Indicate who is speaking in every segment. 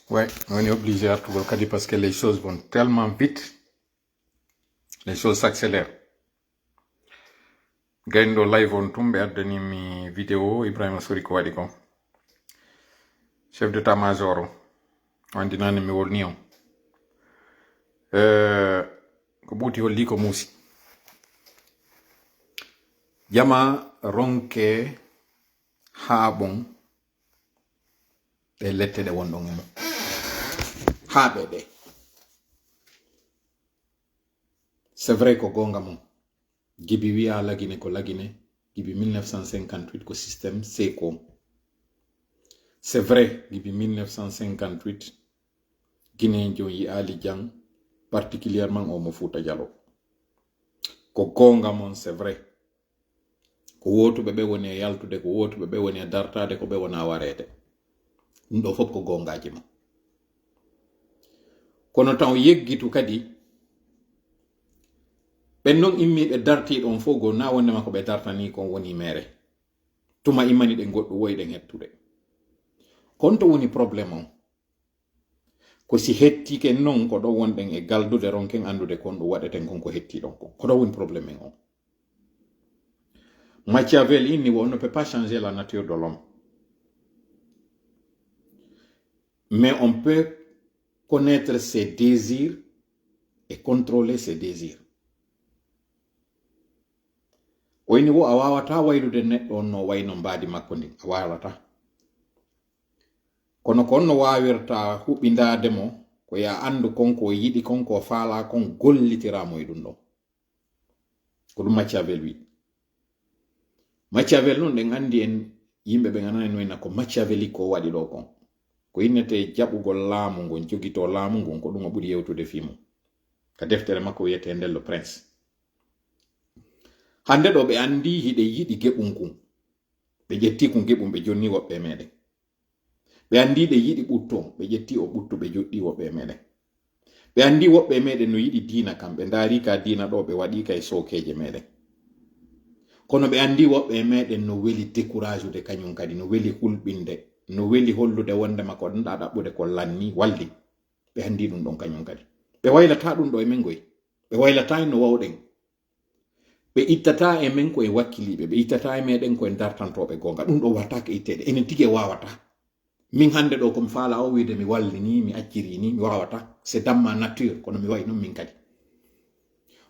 Speaker 1: Ouais, on est obligé à tout le parce que les choses vont tellement vite, les choses s'accélèrent. Gaindo live on tumbe addani mi vidéo Ibrahima Sori ko waɗi ko chef d'état-major on dinani mi wolni on ko ɓuuti holli ko muusi jama ronke haaɓon ɗe lette ɗe wonɗon e mum haaɓe ɗe c'est vrai ko gonga mum gibi wi'a lagine ko lagine gibi 1958 ko système seko c'est vrai gibi 1958 guinéjo yi'ali jang particulièrement o mo Fouta Diallo ko gonga mon c'est vrai ko wotuɓe ɓe woni e yaltude ko wotuɓe ɓe woni e dartade ko ɓe wona warede ɗum ɗo fof ko gongaji mon kono taw yeggitu kadi ɓen non immiɓe dartiɗon fof go na wondema ko ɓe dartani kon woni mere tuma immani ɗe goɗɗo woyɗen hettude kon to woni probléme on ko si hettike non ko ɗo wonɗen e galdude ronken andude kon ɗo waɗeten kon ko hettiɗon kon ko ɗo woni probléme on. Machiavel inni on ne peut pas changer la nature de l'homme, mais on peut connaître ses désirs et contrôler ses désirs. Oyni wo a wawata waylude neɗɗo on no wayno mbaadi makko ndin a wawata kono kon no wawirta huɓɓindade mo ko ya andu konko yiɗi konko faala kon gollitiramo e ɗum ɗon ko ɗum Machiavel wi. Machiavel non ɗen andi en yimɓe ɓe ganani noyna ko Machiavel ko waɗi ɗo kon ko innete jaɓugol laamu ngon jogito laamu ngon ko ɗum o ɓuri yewtude fimo ka deftere makko wiyete nden le prince. Hande ɗo ɓe andi hiɗe yiɗi geɓum kun ɓe ƴetti kun geɓum ɓe jonni woɓɓe meɗen ɓe andi ɗe yiɗi ɓutton ɓe ƴetti o ɓuttu ɓe joɗɗi woɓɓe meɗen ɓe andi woɓɓe meɗen no yiɗi diina kam ɓe ndaari ka diina ɗo ɓe waɗi ka e sokeje meɗen kono ɓe andi woɓɓe meɗen no weli décourage ude kañum kadi no weli hulɓinde no weli hollude wondema ko ɗum ɗaɓɓude ko lanni walli ɓe andi ɗum ɗon kañum kadi ɓe waylata ɗum ɗo e men goy ɓe waylata no wawɗen ɓe ittata e men ko e wakkiliɓe ɓe ittata e meɗen ko en dartantoɓe gonga ɗum ɗo wattake ittede enen tigi wawata min hande ɗo komi faala o wiide mi wallini mi acciri ni mi wawata c'est dans ma nature kono mi wayi non min kadi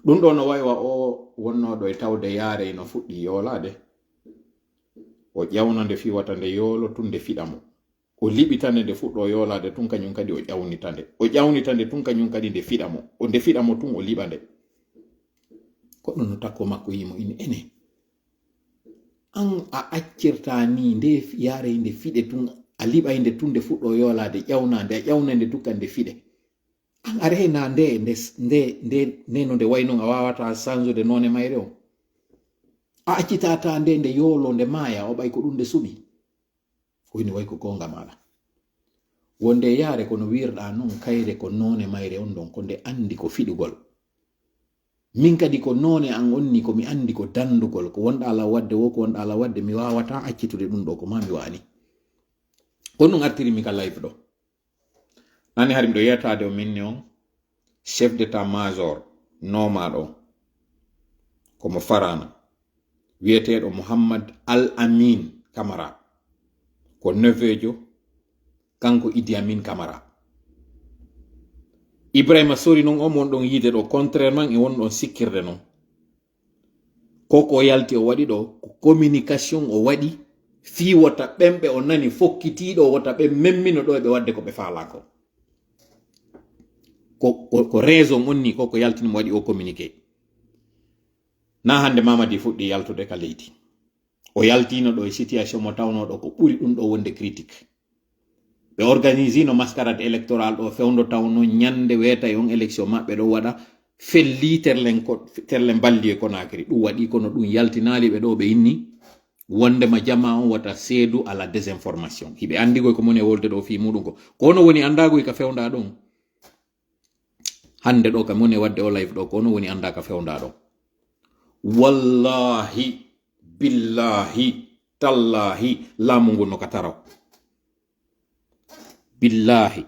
Speaker 1: ɗum ɗo no waywa o wonnoɗo e tawde yaare no fuɗɗi yoolade o ƴawna nde fiwata nde yoolo tun nde fiɗamo o liɓitande nde fuɗɗo yoolade tun kañum kadi o ƴawnitande tun kañum kadi nde fiɗamo o nde fiɗamo tun o liɓa nde ko ɗum no takko makko yimo ini ene an a accirta ni nde yaare nde fiɗe tun a liɓay nde tun nde fuɗɗo yoolade ƴawnande a ƴawna nde tukka nde fiɗe an a rena nde no nde way non a wawata sanjude none mayre o a accitata nde yoolo nde maaya o ɓay ko ɗum nde suɓi oyni way ko gonga maɗa wonde yaare kono wirɗa non kayre ko none mayre on ɗon ko nde andi ko fiɗugol min kadi ko none an onni ko mi andi ko dandugol ko wonɗa ala wadde wo ko wonɗa ala wadde mi wawata accitude ɗum ɗo ko ma mi wani kon ɗum artiri mi ka live ɗo nani hari miɗo yetade o minni on chef d'état major nomaɗo komo farana wiyeteɗo Mouhammad Al Amin Camara ko neveujo kanko Idi Amin Camara. Ibrahima Sori non o mon ɗon yiide ɗo contrairement e wonɗon sikkirde non koko yalti o waɗi ɗo ko communication o waɗi fi wota ɓemɓe o nani fokkitiɗo wota ɓe memmino ɗo e ɓe wadde ko ɓe faala ko raison on ni koko yaltinimo waɗi o communiqué na hande Mamadi fuɗɗi yaltude ka leydi o yaltino ɗo e situation mo tawnoɗo ko ɓuri ɗum ɗo wonde critique ɓe organise no mascarade électoral ɗo fewdo tawno ñande weeta e on élection maɓɓe ɗo waɗa felli terlen balli e Conakry ɗum waɗi kono ɗum yaltinali ɓe ɗo ɓe inni wondema jama on wata seedu ala désinformation hiɓe andigoy ko moni e wolde ɗo fi muɗum ko kono woni andagoy ka fewda ɗon hande ɗo ka moni e wadde o live ɗo kono woni anda ka fewda ɗon wallahi billahi tallahi laamu ngu no ka taraw billahi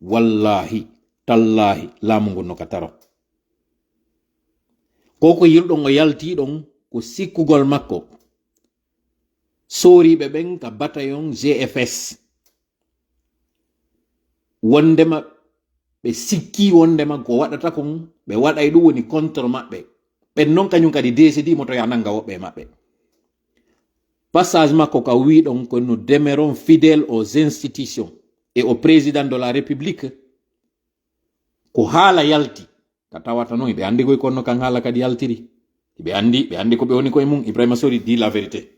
Speaker 1: wallahi tallahi laamu ngu no ka taro koko yirɗon o yalti ɗon ko sikkugol makko soriɓe ɓen ka bataillon GFS wondema ɓe sikki wondema ko waɗata kon ɓe waɗay ɗum woni contre maɓɓe ɓen non kañum kadi décidimo to ya nanga woɓɓe maɓɓe passage makko ka wiɗon que nous demeurons fidèles aux institutions et au président de la république ko haala yalti ka tawata noon ɓe andi koye konno kan haala kadi yaltiri ɓe andi ko ɓe woni koye mum. Ibrahima Sori dit la vérité.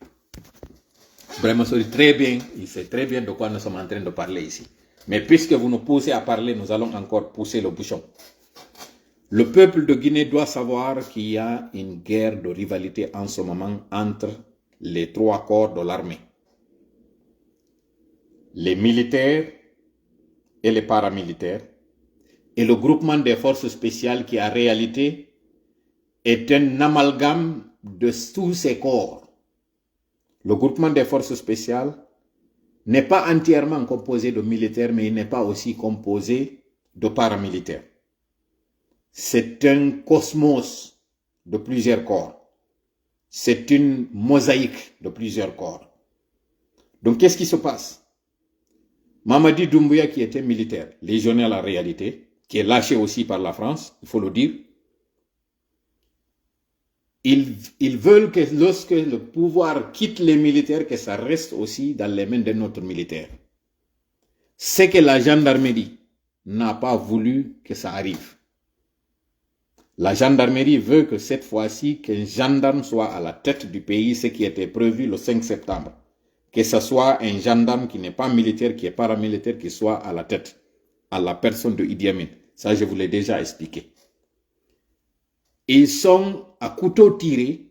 Speaker 1: Ibrahima Sori très bien, il sait très bien de quoi nous sommes en train de parler ici. Mais puisque vous nous poussez à parler, nous allons encore pousser le bouchon. Le peuple de Guinée doit savoir qu'il y a une guerre de rivalité en ce moment entre les trois corps de l'armée. Les militaires et les paramilitaires, et le groupement des forces spéciales qui en réalité est un amalgame de tous ces corps. Le groupement des forces spéciales n'est pas entièrement composé de militaires, mais il n'est pas aussi composé de paramilitaires. C'est un cosmos de plusieurs corps. C'est une mosaïque de plusieurs corps. Donc qu'est-ce qui se passe? Mamadi Doumbouya, qui était militaire, légionnaire en réalité, qui est lâché aussi par la France, il faut le dire, ils veulent que lorsque le pouvoir quitte les militaires, que ça reste aussi dans les mains de notre militaire. C'est que la gendarmerie n'a pas voulu que ça arrive. La gendarmerie veut que cette fois-ci, qu'un gendarme soit à la tête du pays, ce qui était prévu le 5 septembre. Que ce soit un gendarme qui n'est pas militaire, qui est paramilitaire, qui soit à la tête, à la personne de Idi Amin. Ça, je vous l'ai déjà expliqué. Ils sont à couteau tiré.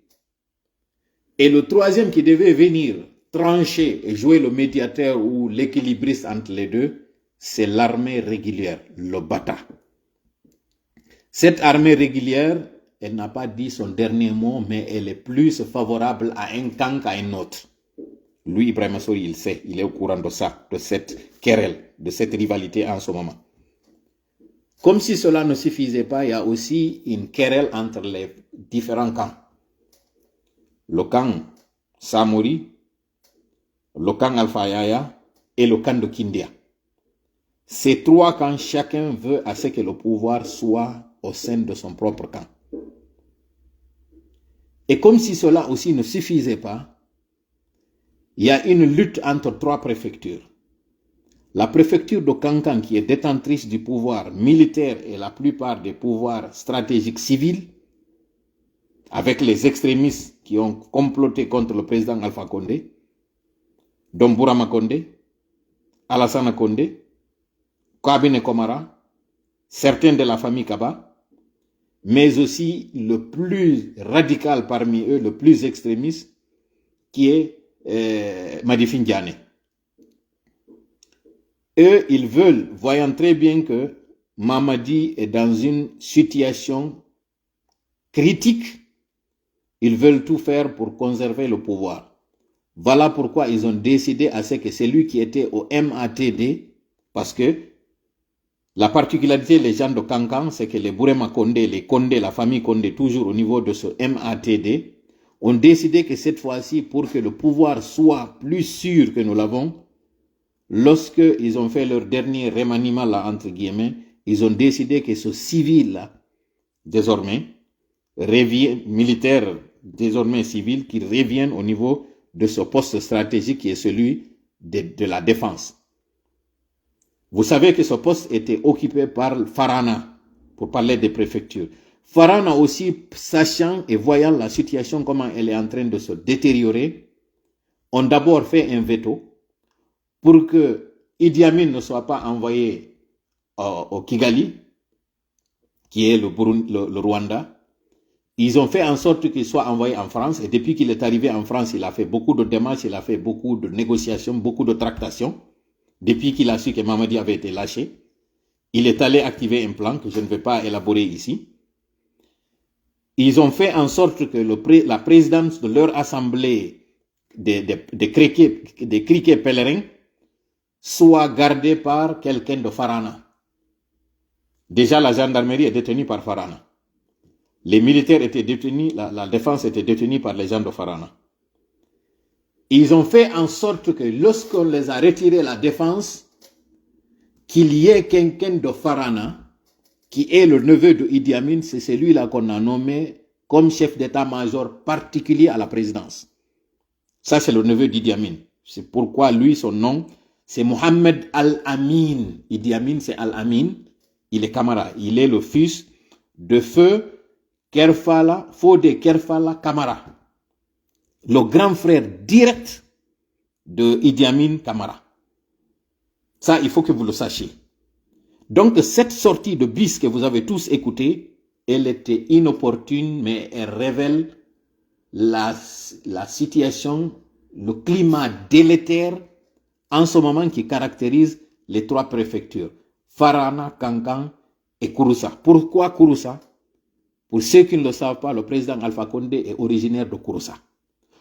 Speaker 1: Et le troisième qui devait venir trancher et jouer le médiateur ou l'équilibriste entre les deux, c'est l'armée régulière, le Bata. Cette armée régulière, elle n'a pas dit son dernier mot, mais elle est plus favorable à un camp qu'à un autre. Lui, Ibrahima Sori, il sait, il est au courant de ça, de cette querelle, de cette rivalité en ce moment. Comme si cela ne suffisait pas, il y a aussi une querelle entre les différents camps. Le camp Samori, le camp Alpha Yaya et le camp de Kindia. Ces trois camps, chacun veut à ce que le pouvoir soit au sein de son propre camp. Et comme si cela aussi ne suffisait pas, il y a une lutte entre trois préfectures. La préfecture de Kankan, qui est détentrice du pouvoir militaire et la plupart des pouvoirs stratégiques civils, avec les extrémistes qui ont comploté contre le président Alpha Condé, dont Bourama Condé, Alassane Condé, Kabine Komara, certains de la famille Kaba, mais aussi le plus radical parmi eux, le plus extrémiste, qui est Madifin Diané. Eux, ils veulent, voyant très bien que Mamadi est dans une situation critique, ils veulent tout faire pour conserver le pouvoir. Voilà pourquoi ils ont décidé à ce que celui qui était au MATD, parce que la particularité, les gens de Kankan, c'est que les Bourema Condé, les Condé, la famille Condé, toujours au niveau de ce MATD, ont décidé que cette fois-ci, pour que le pouvoir soit plus sûr que nous l'avons, lorsqu'ils ont fait leur dernier remaniement, là, entre guillemets, ils ont décidé que ce civil-là, désormais, militaire, désormais civil, qui revienne au niveau de ce poste stratégique qui est celui de la défense. Vous savez que ce poste était occupé par Farana, pour parler des préfectures. Farana aussi, sachant et voyant la situation, comment elle est en train de se détériorer, ont d'abord fait un veto pour que Idi Amin ne soit pas envoyé au Kigali, qui est le Rwanda. Ils ont fait en sorte qu'il soit envoyé en France. Et depuis qu'il est arrivé en France, il a fait beaucoup de démarches, il a fait beaucoup de négociations, beaucoup de tractations. Depuis qu'il a su que Mamadi avait été lâché, il est allé activer un plan que je ne vais pas élaborer ici. Ils ont fait en sorte que la présidence de leur assemblée des criquets pèlerins soit gardée par quelqu'un de Farana. Déjà, la gendarmerie est détenue par Farana. Les militaires étaient détenus, la défense était détenue par les gens de Farana. Ils ont fait en sorte que lorsqu'on les a retirés la défense, qu'il y ait quelqu'un de Farana, qui est le neveu de Idi Amin, c'est celui-là qu'on a nommé comme chef d'état-major particulier à la présidence. Ça, c'est le neveu d'Idi Amin. C'est pourquoi lui, son nom, c'est Mohamed Al-Amin. Idi Amin, c'est Al-Amin. Il est Camara. Il est le fils de feu Kerfala, Fodé Kerfala Camara. Le grand frère direct de Idi Amin Camara. Ça, il faut que vous le sachiez. Donc, cette sortie de bis que vous avez tous écoutée, elle était inopportune, mais elle révèle la situation, le climat délétère en ce moment qui caractérise les 3 préfectures, Farana, Kankan et Kouroussa. Pourquoi Kouroussa? Pour ceux qui ne le savent pas, le président Alpha Condé est originaire de Kouroussa.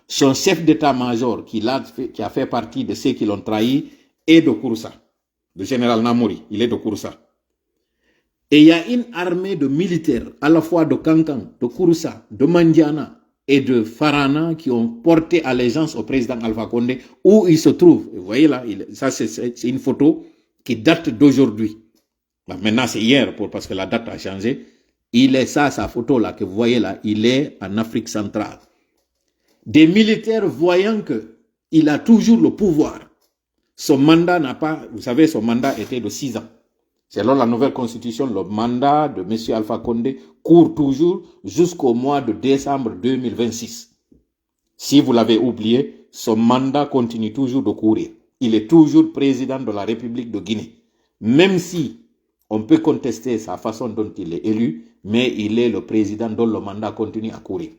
Speaker 1: Son chef d'état-major qui a fait partie de ceux qui l'ont trahi est de Kouroussa. Le général Namouri, il est de Kouroussa. Et il y a une armée de militaires, à la fois de Kankan, de Kouroussa, de Mandiana et de Farana qui ont porté allégeance au président Alpha Condé, où il se trouve. Vous voyez là, ça c'est une photo qui date d'aujourd'hui. Maintenant c'est hier, parce que la date a changé. Il est ça, sa photo là que vous voyez là, il est en Afrique centrale. Des militaires voyant qu'il a toujours le pouvoir. Son mandat n'a pas, vous savez, son mandat était de 6 ans. Selon la nouvelle constitution, le mandat de M. Alpha Condé court toujours jusqu'au mois de décembre 2026. Si vous l'avez oublié, son mandat continue toujours de courir. Il est toujours président de la République de Guinée. Même si on peut contester sa façon dont il est élu, mais il est le président dont le mandat continue à courir.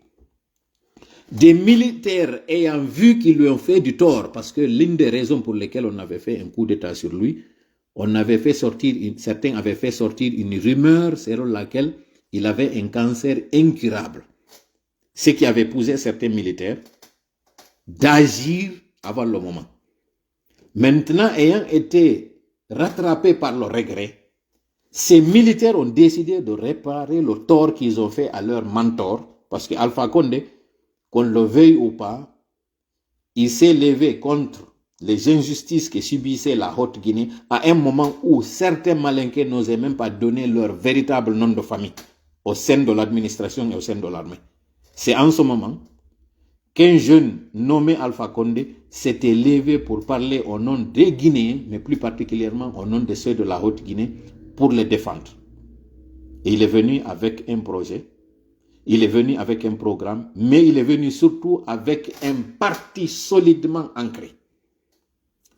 Speaker 1: Des militaires ayant vu qu'ils lui ont fait du tort, parce que l'une des raisons pour lesquelles on avait fait un coup d'État sur lui, certains avaient fait sortir une rumeur selon laquelle il avait un cancer incurable. Ce qui avait poussé certains militaires d'agir avant le moment. Maintenant, ayant été rattrapés par le regret, ces militaires ont décidé de réparer le tort qu'ils ont fait à leur mentor, parce que Alpha Condé, qu'on le veuille ou pas, il s'est levé contre les injustices que subissait la Haute-Guinée à un moment où certains malinqués n'osaient même pas donner leur véritable nom de famille au sein de l'administration et au sein de l'armée. C'est en ce moment qu'un jeune nommé Alpha Condé s'était levé pour parler au nom des Guinéens, mais plus particulièrement au nom de ceux de la Haute-Guinée, pour les défendre. Et il est venu avec un projet, il est venu avec un programme, mais il est venu surtout avec un parti solidement ancré.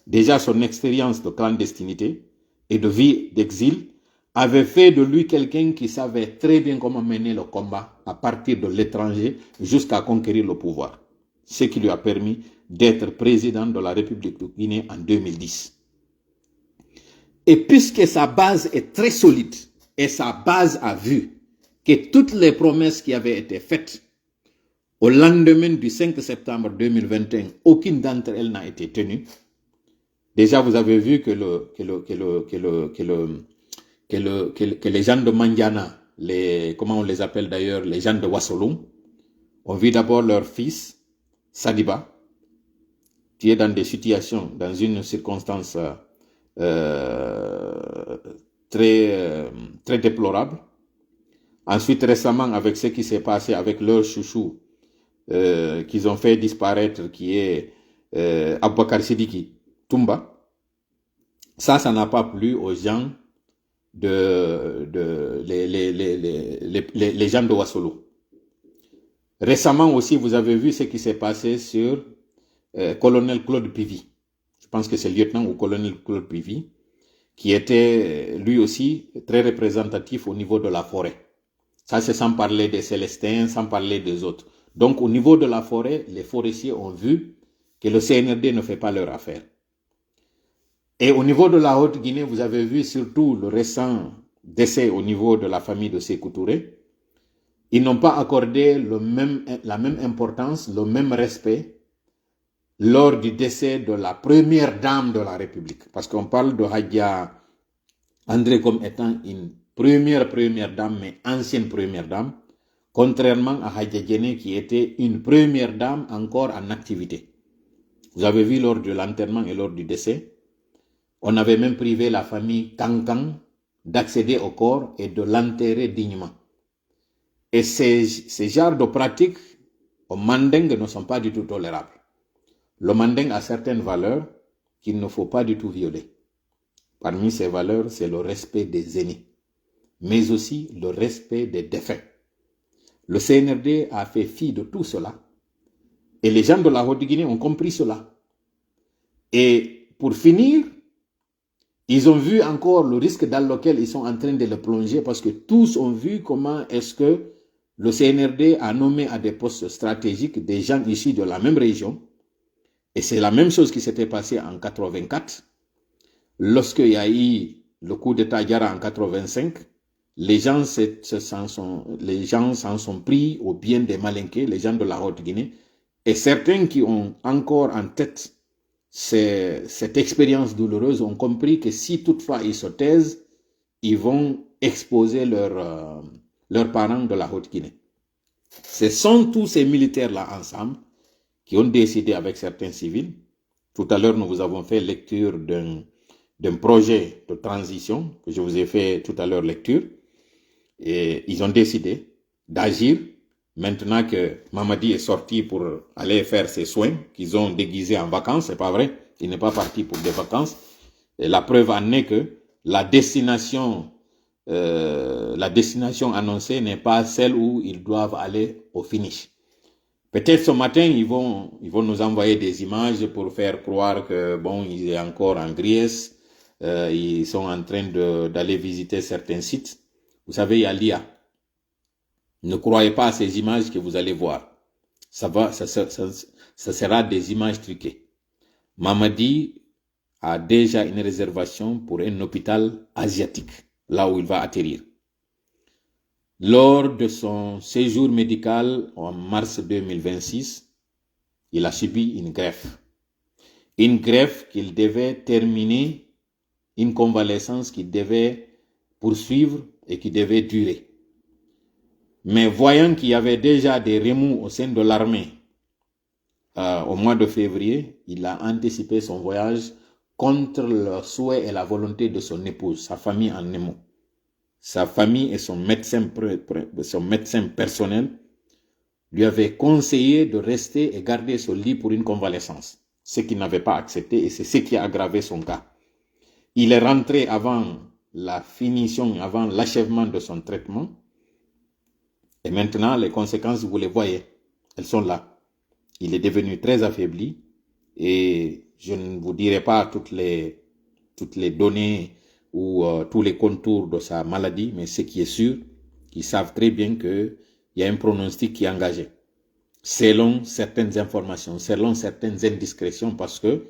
Speaker 1: Déjà, son expérience de clandestinité et de vie d'exil avait fait de lui quelqu'un qui savait très bien comment mener le combat à partir de l'étranger jusqu'à conquérir le pouvoir. Ce qui lui a permis d'être président de la République de Guinée en 2010. Et puisque sa base est très solide, et sa base a vu que toutes les promesses qui avaient été faites au lendemain du 5 septembre 2021, aucune d'entre elles n'a été tenue. Déjà, vous avez vu que les gens de Mandiana, comment on les appelle d'ailleurs, les gens de Wassolong, ont vu d'abord leur fils, Sadiba, qui est dans une circonstance très déplorable. Ensuite, récemment, avec ce qui s'est passé avec leur chouchou qu'ils ont fait disparaître, qui est Aboubakar Sidiki Toumba, ça n'a pas plu aux gens les gens de Wassolo. Récemment aussi, vous avez vu ce qui s'est passé sur colonel Claude Pivy. Je pense que c'est lieutenant ou colonel Claude Pivy, qui était lui aussi très représentatif au niveau de la forêt. Ça, c'est sans parler des Célestins, sans parler des autres. Donc, au niveau de la forêt, les forestiers ont vu que le CNRD ne fait pas leur affaire. Et au niveau de la Haute-Guinée, vous avez vu surtout le récent décès au niveau de la famille de Sékou Touré. Ils n'ont pas accordé la même importance, le même respect lors du décès de la première dame de la République. Parce qu'on parle de Hadja André comme étant une première dame, mais ancienne première dame, contrairement à Hadja Diéné qui était une première dame encore en activité. Vous avez vu lors de l'enterrement et lors du décès, on avait même privé la famille Kankan d'accéder au corps et de l'enterrer dignement. Et ces genres de pratiques au Manding ne sont pas du tout tolérables. Le Manding a certaines valeurs qu'il ne faut pas du tout violer. Parmi ces valeurs, c'est le respect des aînés, mais aussi le respect des défunts. Le CNRD a fait fi de tout cela et les gens de la Haute-Guinée ont compris cela. Et pour finir, ils ont vu encore le risque dans lequel ils sont en train de le plonger parce que tous ont vu comment est-ce que le CNRD a nommé à des postes stratégiques des gens issus de la même région. Et c'est la même chose qui s'était passé en 84. Lorsqu'il y a eu le coup d'État Diarra en 85, les gens s'en sont pris au bien des Malinqués, les gens de la Haute-Guinée. Et certains qui ont encore en tête cette expérience douloureuse ont compris que si toutefois ils se taisent, ils vont exposer leurs parents de la Haute-Guinée. Ce sont tous ces militaires-là ensemble qui ont décidé avec certains civils. Tout à l'heure, nous vous avons fait lecture d'un projet de transition que je vous ai fait tout à l'heure lecture. Et ils ont décidé d'agir. Maintenant que Mamadi est sorti pour aller faire ses soins, qu'ils ont déguisés en vacances, c'est pas vrai, il n'est pas parti pour des vacances. Et la preuve en est que la destination annoncée n'est pas celle où ils doivent aller au finish. Peut-être ce matin, ils vont nous envoyer des images pour faire croire que bon, ils sont encore en Grèce, ils sont en train d'aller visiter certains sites. Vous savez, il y a l'IA. Ne croyez pas à ces images que vous allez voir. Ça sera des images truquées. Mamadi a déjà une réservation pour un hôpital asiatique, là où il va atterrir. Lors de son séjour médical en mars 2026, il a subi une greffe. Une greffe qu'il devait terminer, une convalescence qu'il devait poursuivre et qui devait durer. Mais voyant qu'il y avait déjà des remous au sein de l'armée au mois de février, il a anticipé son voyage contre le souhait et la volonté de son épouse, sa famille en émoi. Sa famille et son médecin personnel lui avaient conseillé de rester et garder son lit pour une convalescence, ce qu'il n'avait pas accepté et c'est ce qui a aggravé son cas. Il est rentré avant la finition, avant l'achèvement de son traitement. Et maintenant, les conséquences, vous les voyez, elles sont là. Il est devenu très affaibli et je ne vous dirai pas toutes les données ou tous les contours de sa maladie, mais ce qui est sûr, qu'ils savent très bien qu'il y a un pronostic qui est engagé. Selon certaines informations, selon certaines indiscrétions, parce que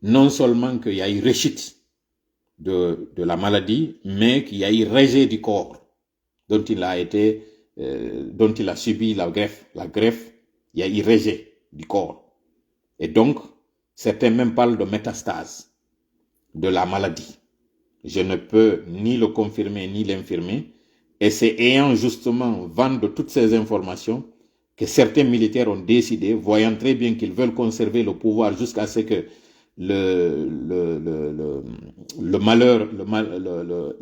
Speaker 1: non seulement qu'il y a eu rechute de la maladie, mais qu'il y a eu rejet du corps dont il a subi la greffe. La greffe, il y a eu rejet du corps. Et donc, certains même parlent de métastase de la maladie. Je ne peux ni le confirmer ni l'infirmer. Et c'est ayant justement vent de toutes ces informations que certains militaires ont décidé, voyant très bien qu'ils veulent conserver le pouvoir jusqu'à ce que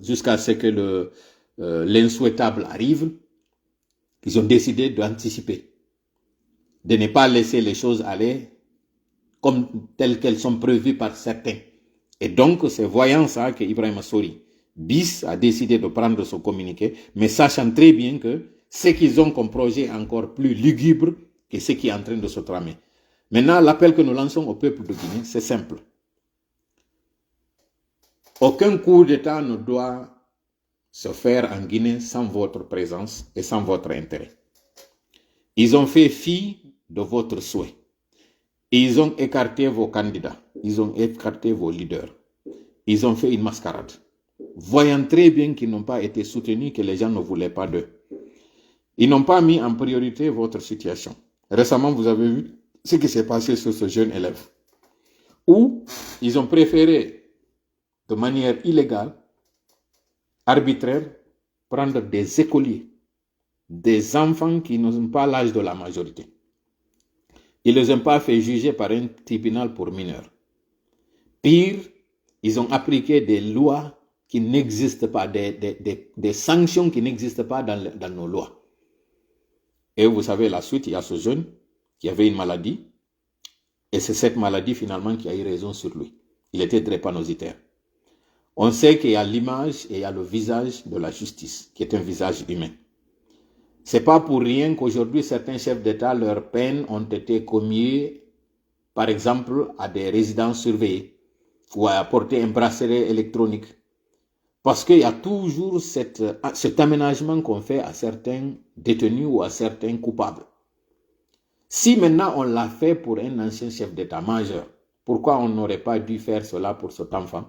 Speaker 1: jusqu'à ce que l'insouhaitable arrive, ils ont décidé d'anticiper, de ne pas laisser les choses aller comme telles qu'elles sont prévues par certains. Et donc, c'est voyant ça que Ibrahima Sori bis a décidé de prendre son communiqué, mais sachant très bien que ce qu'ils ont comme projet est encore plus lugubre que ce qui est en train de se tramer. Maintenant, l'appel que nous lançons au peuple de Guinée, c'est simple. Aucun coup d'État ne doit se faire en Guinée sans votre présence et sans votre intérêt. Ils ont fait fi de votre souhait. Ils ont écarté vos candidats. Ils ont écarté vos leaders. Ils ont fait une mascarade. Voyant très bien qu'ils n'ont pas été soutenus, que les gens ne voulaient pas d'eux. Ils n'ont pas mis en priorité votre situation. Récemment, vous avez vu ce qui s'est passé sur ce jeune élève. Où ils ont préféré, de manière illégale, arbitraire, prendre des écoliers, des enfants qui n'ont pas l'âge de la majorité. Ils ne les ont pas fait juger par un tribunal pour mineurs. Pire, ils ont appliqué des lois qui n'existent pas, des sanctions qui n'existent pas dans nos lois. Et vous savez, la suite, il y a ce jeune qui avait une maladie, et c'est cette maladie finalement qui a eu raison sur lui. Il était drépanocytaire. On sait qu'il y a l'image et il y a le visage de la justice, qui est un visage humain. C'est pas pour rien qu'aujourd'hui, certains chefs d'État, leurs peines ont été commises, par exemple, à des résidences surveillées, ou à apporter un bracelet électronique. Parce qu'il y a toujours cet aménagement qu'on fait à certains détenus ou à certains coupables. Si maintenant on l'a fait pour un ancien chef d'État majeur, pourquoi on n'aurait pas dû faire cela pour cet enfant?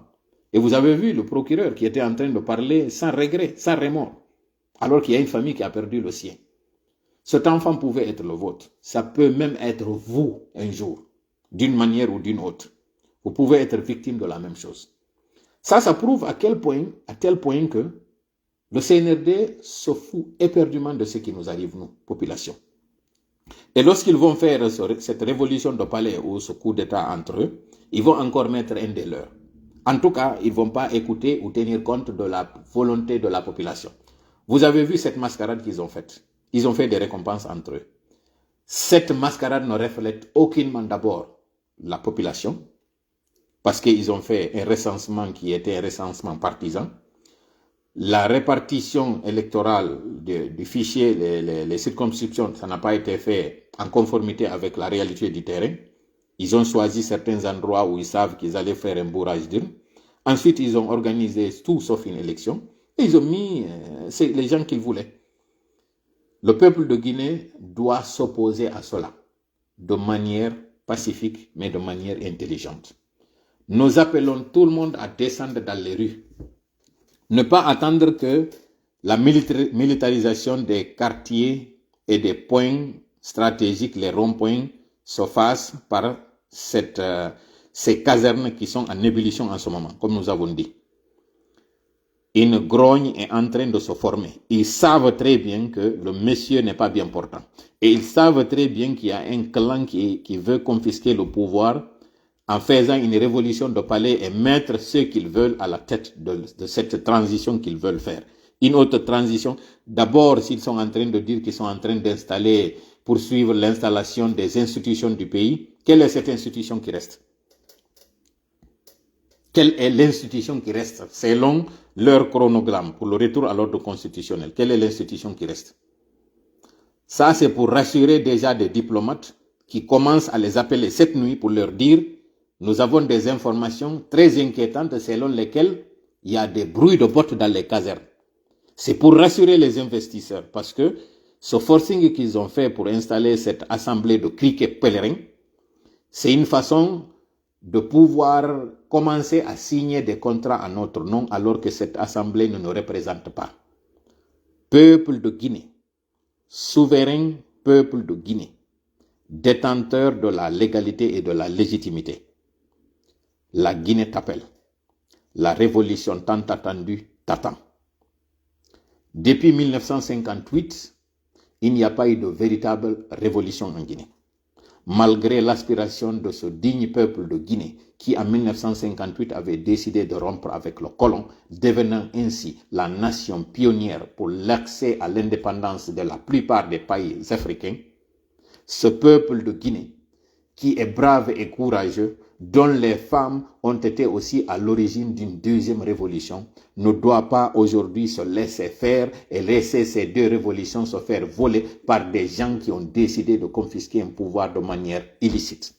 Speaker 1: Et vous avez vu le procureur qui était en train de parler sans regret, sans remords, alors qu'il y a une famille qui a perdu le sien. Cet enfant pouvait être le vôtre. Ça peut même être vous un jour, d'une manière ou d'une autre. Vous pouvez être victime de la même chose. Ça prouve à tel point que le CNRD se fout éperdument de ce qui nous arrive, nous, population. Et lorsqu'ils vont faire cette révolution de palais ou ce coup d'État entre eux, ils vont encore mettre un des leurs. En tout cas, ils ne vont pas écouter ou tenir compte de la volonté de la population. Vous avez vu cette mascarade qu'ils ont faite. Ils ont fait des récompenses entre eux. Cette mascarade ne reflète aucunement d'abord la population, parce qu'ils ont fait un recensement qui était un recensement partisan. La répartition électorale du fichier, les circonscriptions, ça n'a pas été fait en conformité avec la réalité du terrain. Ils ont choisi certains endroits où ils savent qu'ils allaient faire un bourrage d'urnes. Ensuite, ils ont organisé tout sauf une élection. Et ils ont mis les gens qu'ils voulaient. Le peuple de Guinée doit s'opposer à cela de manière pacifique, mais de manière intelligente. Nous appelons tout le monde à descendre dans les rues. Ne pas attendre que la militarisation des quartiers et des points stratégiques, les ronds-points, se fasse par ces casernes qui sont en ébullition en ce moment, comme nous avons dit. Une grogne est en train de se former. Ils savent très bien que le monsieur n'est pas bien portant. Et ils savent très bien qu'il y a un clan qui veut confisquer le pouvoir en faisant une révolution de palais et mettre ceux qu'ils veulent à la tête de cette transition qu'ils veulent faire. Une autre transition, d'abord s'ils sont en train de dire qu'ils sont en train d'installer, poursuivre l'installation des institutions du pays, quelle est cette institution qui reste? Quelle est l'institution qui reste selon leur chronogramme pour le retour à l'ordre constitutionnel? Quelle est l'institution qui reste? Ça, c'est pour rassurer déjà des diplomates qui commencent à les appeler cette nuit pour leur dire nous avons des informations très inquiétantes selon lesquelles il y a des bruits de bottes dans les casernes. C'est pour rassurer les investisseurs parce que ce forcing qu'ils ont fait pour installer cette assemblée de criquets pèlerins, c'est une façon de pouvoir commencer à signer des contrats à notre nom alors que cette assemblée ne nous représente pas. Peuple de Guinée, souverain peuple de Guinée, détenteur de la légalité et de la légitimité. La Guinée t'appelle. La révolution tant attendue t'attend. Depuis 1958, il n'y a pas eu de véritable révolution en Guinée. Malgré l'aspiration de ce digne peuple de Guinée qui en 1958 avait décidé de rompre avec le colon, devenant ainsi la nation pionnière pour l'accès à l'indépendance de la plupart des pays africains, ce peuple de Guinée, qui est brave et courageux, dont les femmes ont été aussi à l'origine d'une deuxième révolution, ne doit pas aujourd'hui se laisser faire et laisser ces deux révolutions se faire voler par des gens qui ont décidé de confisquer un pouvoir de manière illicite.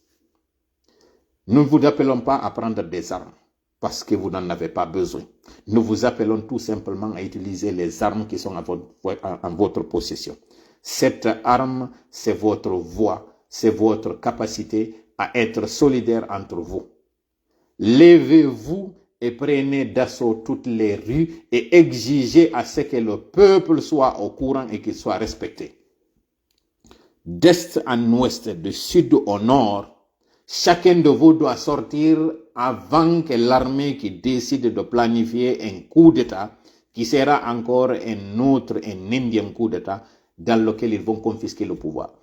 Speaker 1: Nous ne vous appelons pas à prendre des armes parce que vous n'en avez pas besoin. Nous vous appelons tout simplement à utiliser les armes qui sont en votre possession. Cette arme, c'est votre voix, c'est votre capacité à être solidaire entre vous. Levez-vous et prenez d'assaut toutes les rues et exigez à ce que le peuple soit au courant et qu'il soit respecté. D'est en ouest, de sud au nord, chacun de vous doit sortir avant que l'armée qui décide de planifier un coup d'État qui sera encore un énième coup d'État dans lequel ils vont confisquer le pouvoir.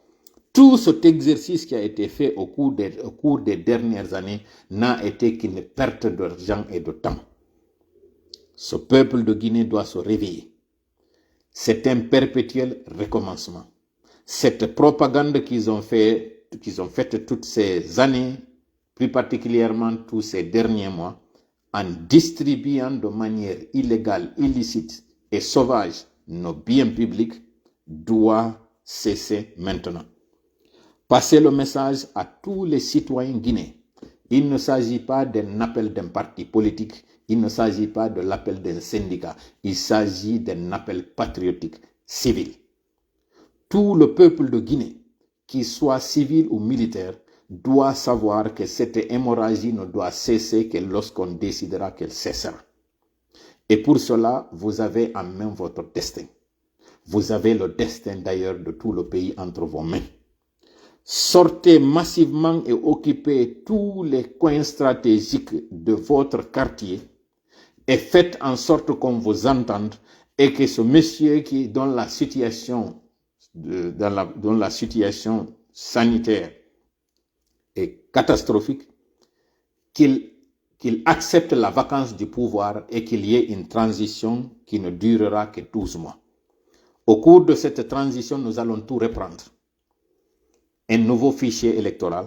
Speaker 1: Tout cet exercice qui a été fait au cours des dernières années n'a été qu'une perte d'argent et de temps. Ce peuple de Guinée doit se réveiller. C'est un perpétuel recommencement. Cette propagande qu'ils ont faite toutes ces années, plus particulièrement tous ces derniers mois, en distribuant de manière illégale, illicite et sauvage nos biens publics, doit cesser maintenant. Passez le message à tous les citoyens guinéens. Il ne s'agit pas d'un appel d'un parti politique, il ne s'agit pas de l'appel d'un syndicat, il s'agit d'un appel patriotique, civil. Tout le peuple de Guinée, qu'il soit civil ou militaire, doit savoir que cette hémorragie ne doit cesser que lorsqu'on décidera qu'elle cessera. Et pour cela, vous avez en main votre destin. Vous avez le destin d'ailleurs de tout le pays entre vos mains. Sortez massivement et occupez tous les coins stratégiques de votre quartier et faites en sorte qu'on vous entende et que ce monsieur qui dont la situation sanitaire est catastrophique, qu'il accepte la vacance du pouvoir et qu'il y ait une transition qui ne durera que 12 mois. Au cours de cette transition, nous allons tout reprendre. Un nouveau fichier électoral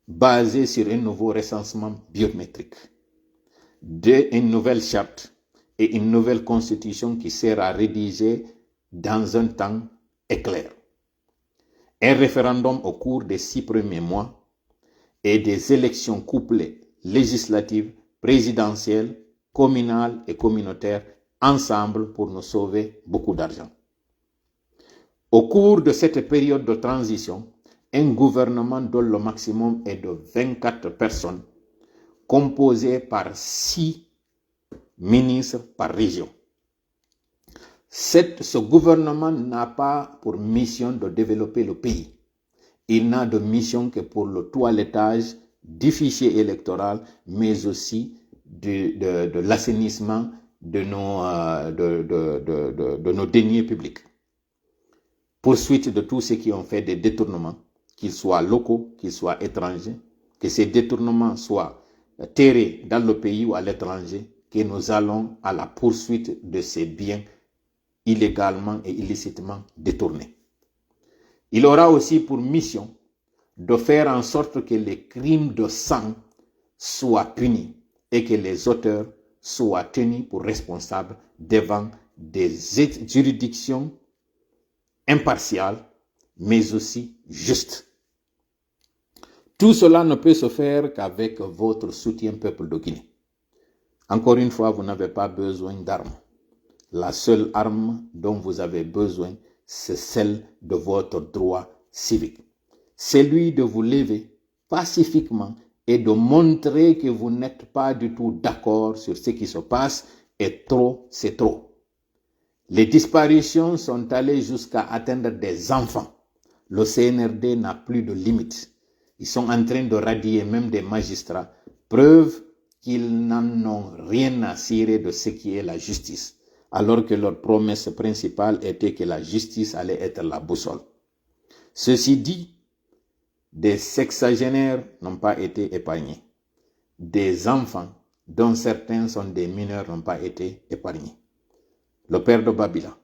Speaker 1: basé sur un nouveau recensement biométrique, une nouvelle charte et une nouvelle constitution qui sera rédigée dans un temps éclair. Un référendum au cours des 6 premiers mois et des élections couplées législatives, présidentielles, communales et communautaires ensemble pour nous sauver beaucoup d'argent. Au cours de cette période de transition, un gouvernement dont le maximum est de 24 personnes, composé par 6 ministres par région. Ce gouvernement n'a pas pour mission de développer le pays. Il n'a de mission que pour le toilettage du fichier électoral, mais aussi de l'assainissement de nos deniers publics. Poursuite de tous ceux qui ont fait des détournements, qu'ils soient locaux, qu'ils soient étrangers, que ces détournements soient terrés dans le pays ou à l'étranger, que nous allons à la poursuite de ces biens illégalement et illicitement détournés. Il aura aussi pour mission de faire en sorte que les crimes de sang soient punis et que les auteurs soient tenus pour responsables devant des juridictions impartiales, mais aussi justes. Tout cela ne peut se faire qu'avec votre soutien, peuple de Guinée. Encore une fois, vous n'avez pas besoin d'armes. La seule arme dont vous avez besoin, c'est celle de votre droit civique. Celui de vous lever pacifiquement et de montrer que vous n'êtes pas du tout d'accord sur ce qui se passe et trop, c'est trop. Les disparitions sont allées jusqu'à atteindre des enfants. Le CNRD n'a plus de limites. Ils sont en train de radier même des magistrats. Preuve qu'ils n'en ont rien à cirer de ce qui est la justice, alors que leur promesse principale était que la justice allait être la boussole. Ceci dit, des sexagénaires n'ont pas été épargnés. Des enfants, dont certains sont des mineurs, n'ont pas été épargnés. Le père de Babila,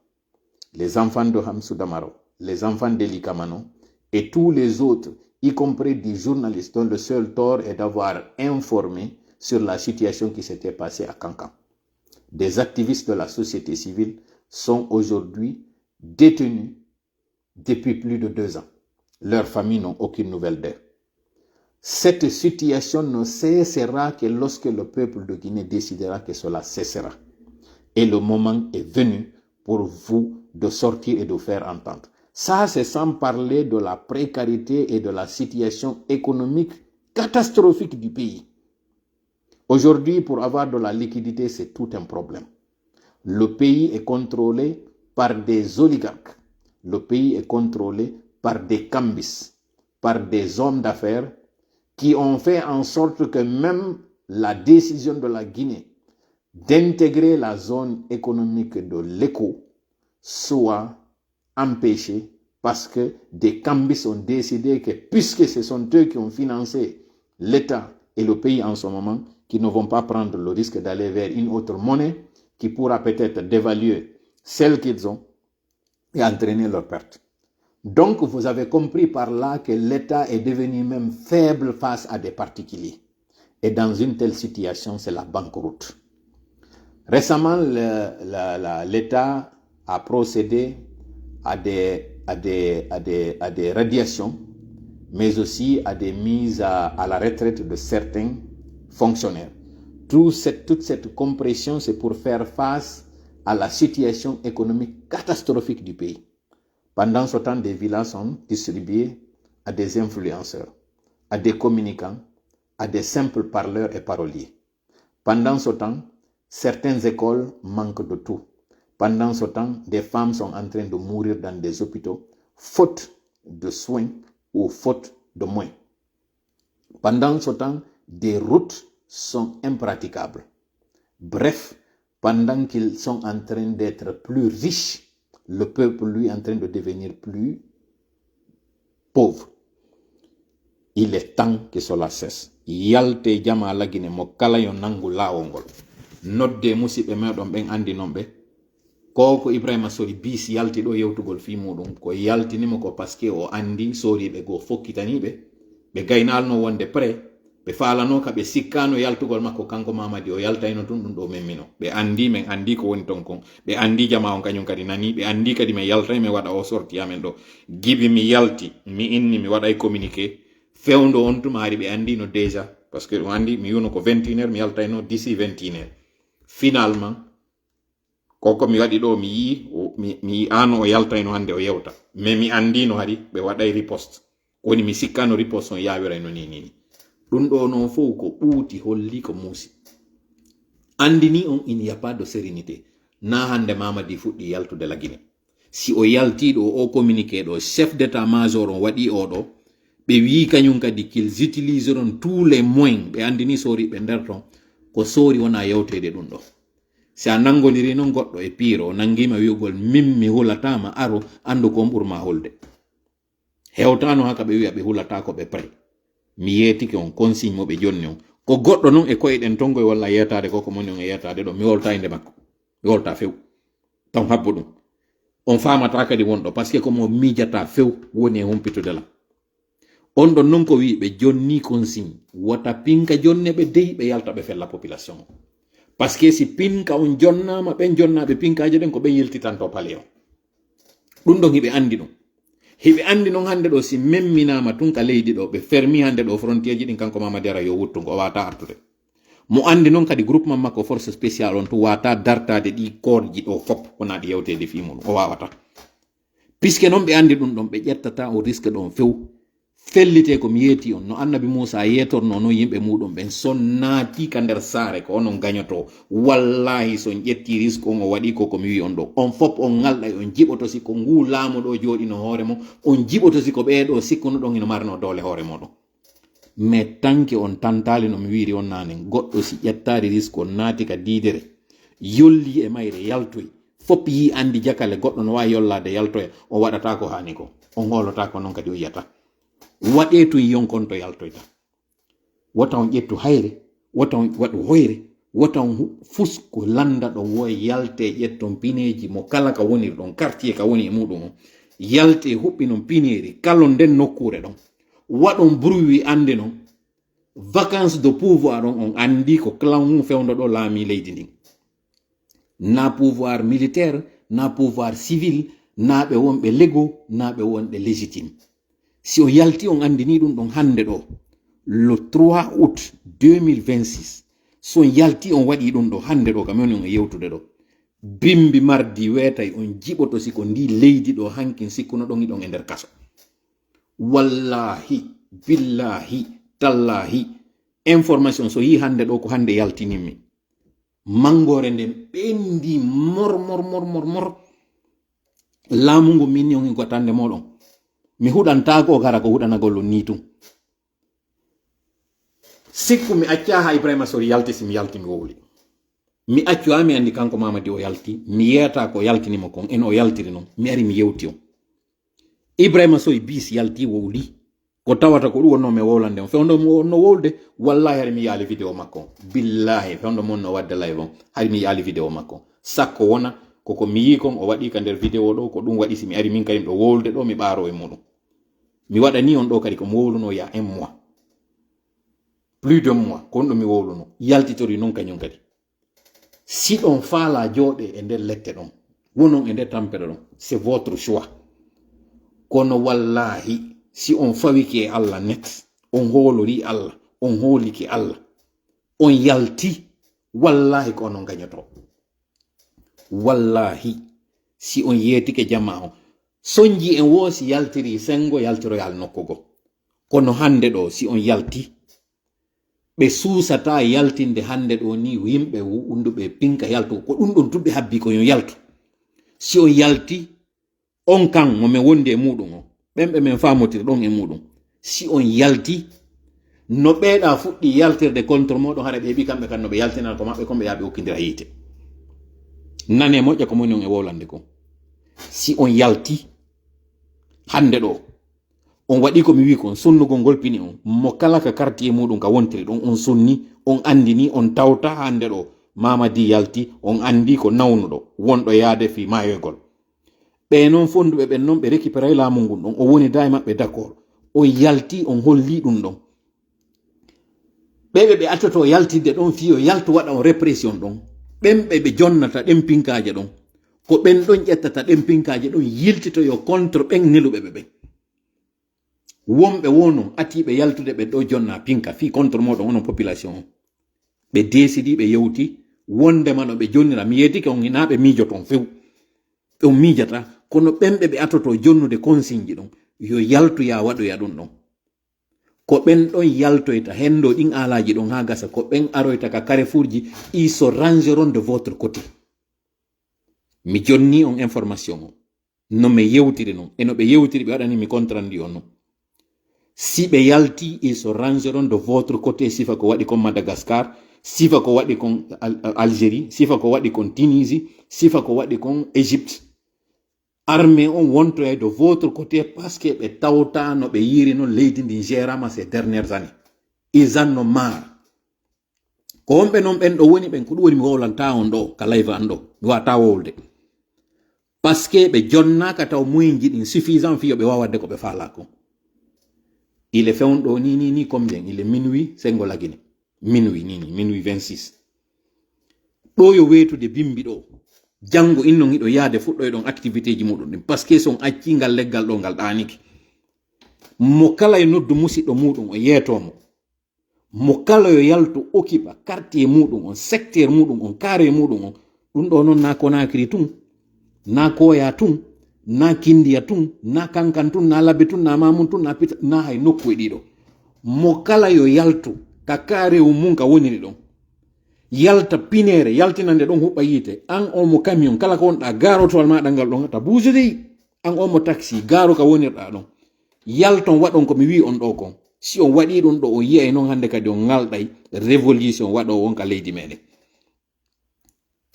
Speaker 1: les enfants de Hamsou Damaro, les enfants d'Eli Kamano et tous les autres, y compris des journalistes dont le seul tort est d'avoir informé sur la situation qui s'était passée à Kankan. Des activistes de la société civile sont aujourd'hui détenus depuis plus de 2 ans. Leurs familles n'ont aucune nouvelle d'eux. Cette situation ne cessera que lorsque le peuple de Guinée décidera que cela cessera. Et le moment est venu pour vous de sortir et de faire entendre. Ça, c'est sans parler de la précarité et de la situation économique catastrophique du pays. Aujourd'hui, pour avoir de la liquidité, c'est tout un problème. Le pays est contrôlé par des oligarques. Le pays est contrôlé par des cambis, par des hommes d'affaires qui ont fait en sorte que même la décision de la Guinée d'intégrer la zone économique de l'ECO soit empêchée parce que des cambis ont décidé que, puisque ce sont eux qui ont financé l'État et le pays en ce moment, qu'ils ne vont pas prendre le risque d'aller vers une autre monnaie qui pourra peut-être dévaluer celle qu'ils ont et entraîner leur perte. Donc, vous avez compris par là que l'État est devenu même faible face à des particuliers. Et dans une telle situation, c'est la banqueroute. Récemment, l'État a procédé à des radiations, mais aussi à des mises à la retraite de certains fonctionnaires. Toute cette compression, c'est pour faire face à la situation économique catastrophique du pays. Pendant ce temps, des villas sont distribuées à des influenceurs, à des communicants, à des simples parleurs et paroliers. Pendant ce temps, certaines écoles manquent de tout. Pendant ce temps, des femmes sont en train de mourir dans des hôpitaux, faute de soins ou faute de moyens. Pendant ce temps, des routes sont impraticables. Bref, pendant qu'ils sont en train d'être plus riches, le peuple, lui, est en train de devenir plus pauvre. Il est temps que cela cesse. Yalte jama lagine mo kala yo nangu lawongol. Nodde musibe medon ben andi nombe. Koko Ibrahima Sori bis yalti do yewtugol fi mudum ko yaltinimo ko paske o andi sori be go fokkitanibe be gaynalno wonde pre be falano ka be sikkano yaltugol makko kanko Mamadi o yaltayno dum do memmino be andi men andi ko woni ton kon be andi jama on kanyum kadi nani be andi kadi me yaltay me wada o sorti amen do gibi mi yalti mi inni mi wada communiqué fewndo on tumari be andi no déjà parce que andi mi yuno ko 21h mi yaltayno d'ici 21h finalement koko mi wadi do mi ano o yaltayno hande o yewta mais mi andi no hari be waday riposte woni mi sikkano riposte on yawira no ni dum do non fo ko uti holli ko musi andini on il n'y a pas de sérénité na hande Mamadi fuddi yaltude la Guinée si o yalti do o communiqué do chef d'état major on wadi o do be wi kanyum kadi qu'ils utiliseront tous les moyens be andini sori be derton ko sori wona yewtede dum do si a nangodiri non goddo e piro nangima wiugol mimmi hulatama aro andu ko burma holde hewtano haka be wi'a be hulata ko be pre mi yeti ke on consigne mo be jonni on ko goddo non e koyden tongo walla yetade ko moni on yetade do mi wolta inde makko mi wolta few tan habbo dum on famata kadi wondo parce que ko mo mijata few woni e humpitude la on don non ko wi be jonni consigne wata pinka jonne be dey be yalta be fella population parce que si pinka on jonnama ben jonnabe pinkaje den ko ben yeltitanto paleo dum don hibe andi dum hibe andi non hande do si memminama tun ka leydi do be fermi hande do frontière ji din kanko Mamadi Ara yo wuttu go wata artude mo andi non kadi groupement makko force spéciale on to wata dartade di korji do fop wona di yewtede fi mun o wawata puisque non be andi dum don be jettata o risque don few fellite ko mi yeti on no annabi Musa yetorno no yimbe mudum ben sonnati ka der sare ko onon gagnoto wallahi son jetti risque on o wadi ko mi wi on do on fop on ngalda on jiboto si ko ngulamo do jodi no hoore mo on jiboto si ko beedo sikkuno don ino marno dole hoore modo mais tanke on tantali no mi wiri on nane goddo si jettari risque on nati ka didere yolli e mayre yaltoy fop yi andi jakale goddo no wa yollade yaltoy o wadata ko hani ko on holota ko non kadi o yata waɗe to yonkonto yaltoyta wata on ƴettu hayre wata on waɗu hoyre wata on fusko landa ɗo wo yalte ƴetton pineji mo kala ka woni ɗon quartier ka woni e muɗum o yalte huɓɓinon pineri kala nden nokkure ɗon waɗon bruit ande non vacances de pouvoir on andi ko clan mum fewndo ɗo laami leydi ndin na pouvoir militaire na pouvoir civil na ɓe wonɓe légaux na ɓe wonɓe légitime si o yalti on andini dum don hande do le 3 août 2026 so yalti on wadi dum do hande do kam on yewtude do bimbi mardi wetay on jiboto siko ndi leydi do hankin sikkuno don idon e der kaso wallahi billahi tallahi information so yi hande do ko hande yaltinimi mangore ndem bendi mor lamungo minni on ko tande modon mi hudanta ko gara ko hudana gollo nitu sikku mi acca ha Ibrahima Sori yalti sim yalti mi wowli mi accu ami andi kanko Mamadi o yalti mi yeyata ko yaltinimo kon en o yaltiri non mi ari mi yewti o Ibrahima Soye bis yalti wowli ko tawata ko ɗum wonno mi wowlande on fewndo mo no wowlde wallahi hari mi yaali vidéo makko billahi fewndo mon no wadde live on hari mi yaali vidéo makko sakko wona koko mi yi kon o waɗi ka nder vidéo ɗo ko ɗum waɗi si mi ari min kadi ɗo wowlde ɗo mi ɓaaro e muɗum mi waɗa ni on ɗo kadi ko mi wowluno ya 1 mois plus de mois ko on ɗo mi wowluno yaltitori non kañum kadi si ɗon faala jooɗe e nder lette ɗon wonon e nder tampere ɗon c'est votre choix kono wallahi si on fawiki e Allah net on hoolori Allah on hooliki Allah on yalti wallahi ko onon gañoto wallahi si on yeetike jama o soñji en woosi yaltiri sengo yaltiroyal nokkugo kono hande ɗo si on yalti ɓe suusata yaltinde hande ɗo ni yimɓe unduɓe pinka yaltu ko ɗum ɗon tuɓɓe habbi ko yo yaltu si on yalti on kan momin wondi e muɗum o ɓemɓe men famotiri ɗon e muɗum si on yalti no ɓeeɗa fuɗɗi yaltirde contre moɗon hara ɓe heɓi kamɓe kan no ɓe yaltinana ko maɓɓe kon ɓe yaɓe hokkidira yiite nane moƴƴa ko moni on e wowlande ko si on yalti hande ɗo on waɗi ko mi wi kon sunnugol golpini on mo kala ka karti e muɗum ka wontiri ɗon on sunni on andini on tawta hande ɗo Mamadi yalti on andi ko nawnuɗo wonɗo yaade fi mayoygol ɓe noon fonduɓe ɓen noon ɓe récupéray laamu ngun ɗon o woni da e maɓɓe d'accord on yalti on holli ɗum ɗon ɓeɓe ɓe attoto yaltidde ɗon fiyo yaltu waɗa on répression ɗon ɓemɓe ɓe jonnata ɗen pinkaje ɗon ko ɓen ɗon ƴettata ɗen pinkaje ɗon yiltitoyo contre ɓen neluɓe ɓe ɓen wonɓe wono atiɓe yaltude ɓe ɗo jonna pinka fi contre moɗon onon population o ɓe décidi ɓe yewti wondema no ɓe jonnira mi yeetike on hina ɓe miijoton few on miijata kono ɓemɓe ɓe atoto jonnude consigne ji ɗon yo yaltoya waɗoya ɗum ɗon ko ɓen ɗon yaltoyta hendo ɗin alaji ɗon ha gasa ko ɓen aroyta ka carrefour ji ils se rangeront de votre côté mi jonni on information o no me yewtiri non e no ɓe yewtiri ɓe waɗani mi contrandi on non si ɓe yalti ils se rangeront de votre côté sifa ko waɗi kon Madagascar sifa ko waɗi kon Algérie sifa ko waɗi kon Tunisie sifa ko waɗi kon Égypte armée on wontoya de votre côté parce que ɓe tawta no ɓe yiri noon leydi ndi gérama ces dernières années ils en ont marre ko wonɓe noon ɓen ɗo woni ɓen ko ɗum woni mi wowlanta on ɗo ka live an ɗo mi wata wowlde parce que ɓe jonnaka taw moyen ji ɗin suffisant fiyo ɓe wawadde ko ɓe faala ko il est fewnɗo ni combien il est minuit sengo lagine minuit 26 ɗo yo wetude bimbi ɗo jango innon hiɗo yaade fuɗɗo e ɗon activité ji muɗum ɗin parce que son acci ngal leggal ɗo ngal ɗaniki mo kala e noddu musidɗo muɗum o yeetomo mo kala yo yaltu occupa quartier muɗum on secteur muɗum on carré muɗum on ɗum ɗo noon na Conakry tun na Koya tun na Kindiya tun na Kankan tun na Labbe tun na Mamun tun na Pita na hay nokku e ɗiɗo mo kala yo yaltu ka carré mum ka woniri ɗon yalta pinere yaltinande ɗon huɓɓa yiite an on mo camion kala ko wonɗa garotowal maɗa ngal ɗon ta buusidi an on mo taxi garo ka wonirɗa ɗon yalton waɗon ko mi wi on ɗo kon si on waɗi ɗum ɗo on yiyay noon hande kadi on ngalɗay révolution waɗo won ka leydi meɗen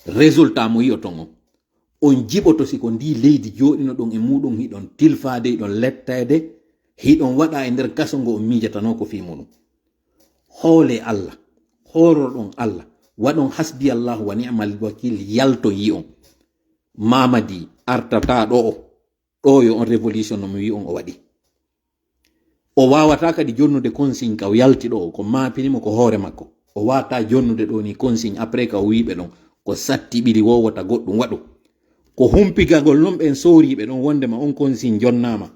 Speaker 1: résultat mo yiyoton on jiɓoto siko ndi leydi joɗino ɗon e muɗum hiɗon tilfade hiɗon lettade hiɗon waɗa e nder kaso ngo on miijatano ko fi muɗum hoole Allah horoɗon Allah waɗon hasbi Allahu wa ni'mal wakil yalton yi on Mamadi artata ɗo yo on révolution no mi wi on o waɗi o wawata kadi jonnude consigne ka o yalti ɗo ko mapinimo ko hoore makko o wata jonnude ɗo ni consigne après ka o wiɓe ɗon ko satti ɓiri wowota goɗɗum waɗu ko humpigagol non ɓen soriɓe ɗon wondema on consigne jonnama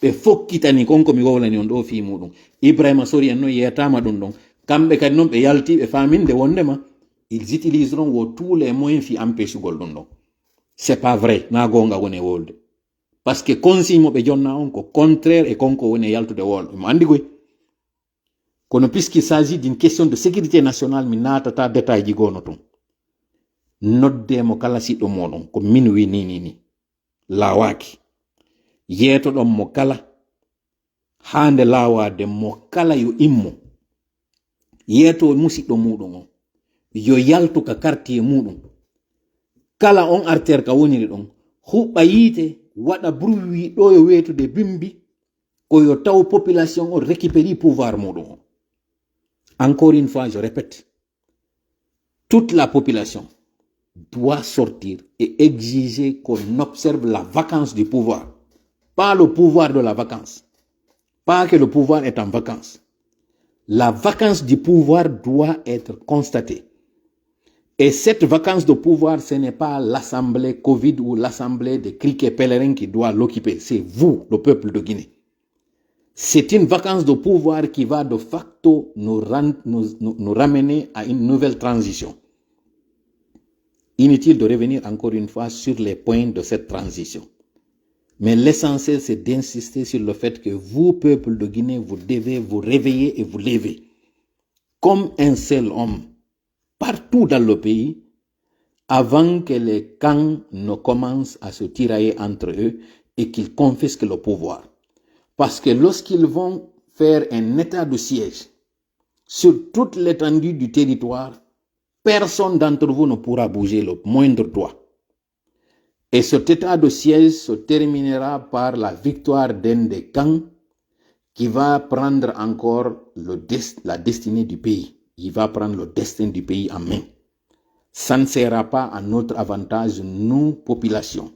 Speaker 1: ɓe fokkitani konko mi wowlani on ɗo fi muɗum Ibrahima Soye en noon yeyatama ɗum ɗon kamɓe kadi noon ɓe yalti ɓe faminde wondema ils utiliseront wo tous les moyens fi empêchugol ɗum ɗon c'est pas vrai na gonga woni e wolde parce que consigne mo ɓe jonna on ko contraire e konko woni e yaltude wolde mo andi koy kono puisqu'il s'agit d'une question de sécurité nationale mi natata détail ji gono ton noddemo kala siɗɗo moɗon ko min wi ni lawaki yeetoɗon mo kala hande lawade mo kala yo immo yeeto musidɗo muɗum on
Speaker 2: yo yaltu ka quartier muɗum kala on artère ka woniri ɗon huɓɓa yiite waɗa bruit ɗo yo wetude bimbi ko yo taw population on récupéri pouvoir muɗum. Encore une fois, je répète, toute la population doit sortir et exiger qu'on observe la vacance du pouvoir. Pas le pouvoir de la vacance. Pas que le pouvoir est en vacances. La vacance du pouvoir doit être constatée. Et cette vacance de pouvoir, ce n'est pas l'assemblée Covid ou l'assemblée des criquets pèlerins qui doit l'occuper. C'est vous, le peuple de Guinée. C'est une vacance de pouvoir qui va de facto nous ramener à une nouvelle transition. Inutile de revenir encore une fois sur les points de cette transition. Mais l'essentiel, c'est d'insister sur le fait que vous, peuple de Guinée, vous devez vous réveiller et vous lever comme un seul homme partout dans le pays avant que les camps ne commencent à se tirailler entre eux et qu'ils confisquent le pouvoir. Parce que lorsqu'ils vont faire un état de siège sur toute l'étendue du territoire, personne d'entre vous ne pourra bouger le moindre doigt. Et cet état de siège se terminera par la victoire d'un des camps qui va prendre encore la destinée du pays. Il va prendre le destin du pays en main. Ça ne sera pas à notre avantage, nous, population.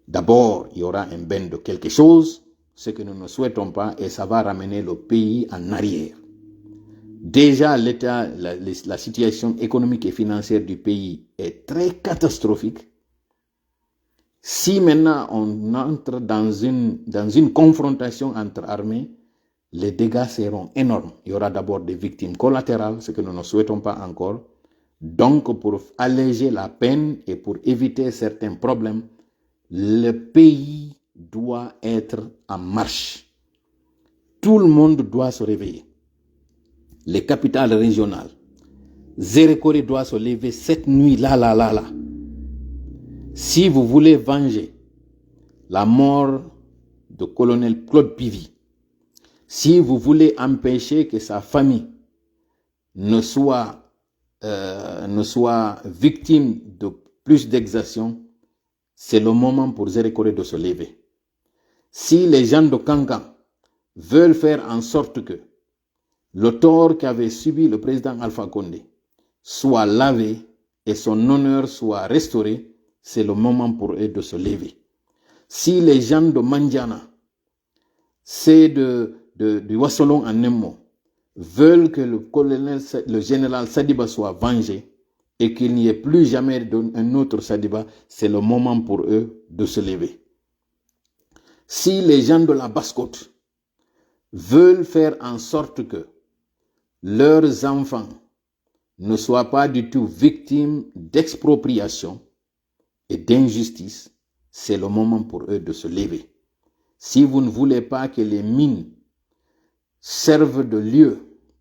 Speaker 2: D'abord, il y aura un bain de quelque chose, ce que nous ne souhaitons pas, et ça va ramener le pays en arrière. Déjà, la situation économique et financière du pays est très catastrophique. Si maintenant on entre dans une confrontation entre armées, les dégâts seront énormes. Il y aura d'abord des victimes collatérales, ce que nous ne souhaitons pas encore. Donc, pour alléger la peine et pour éviter certains problèmes, le pays doit être en marche. Tout le monde doit se réveiller. Les capitales régionales. Zérekore doit se lever cette nuit-là. Si vous voulez venger la mort de colonel Claude Pivy, si vous voulez empêcher que sa famille ne soit victime de plus d'exactions, c'est le moment pour Zérekore de se lever. Si les gens de Kankan veulent faire en sorte que le tort qu'avait subi le président Alpha Condé soit lavé et son honneur soit restauré, c'est le moment pour eux de se lever. Si les gens de Mandiana, c'est du Wassolon en un mot, veulent que le général Sadiba soit vengé et qu'il n'y ait plus jamais un autre Sadiba, c'est le moment pour eux de se lever. Si les gens de la Basse-Côte veulent faire en sorte que leurs enfants ne soient pas du tout victimes d'expropriation et d'injustice, c'est le moment pour eux de se lever. Si vous ne voulez pas que les mines servent de lieu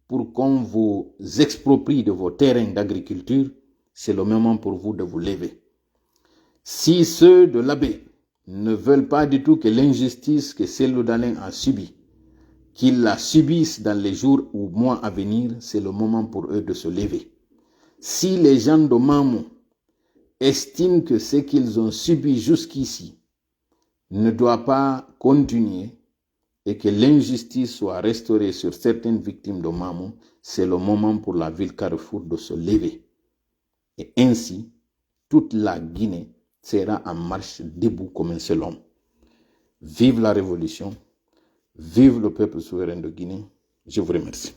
Speaker 2: pour qu'on vous exproprie de vos terrains d'agriculture, c'est le moment pour vous de vous lever. Si ceux de l'abbé ne veulent pas du tout que l'injustice que Cellou Dalein a subie, qu'ils la subissent dans les jours ou mois à venir, c'est le moment pour eux de se lever. Si les gens de Mamou estiment que ce qu'ils ont subi jusqu'ici ne doit pas continuer et que l'injustice soit restaurée sur certaines victimes de Mamou, c'est le moment pour la ville Carrefour de se lever. Et ainsi, toute la Guinée sera en marche debout comme un seul homme. Vive la révolution, vive le peuple souverain de Guinée. Je vous remercie.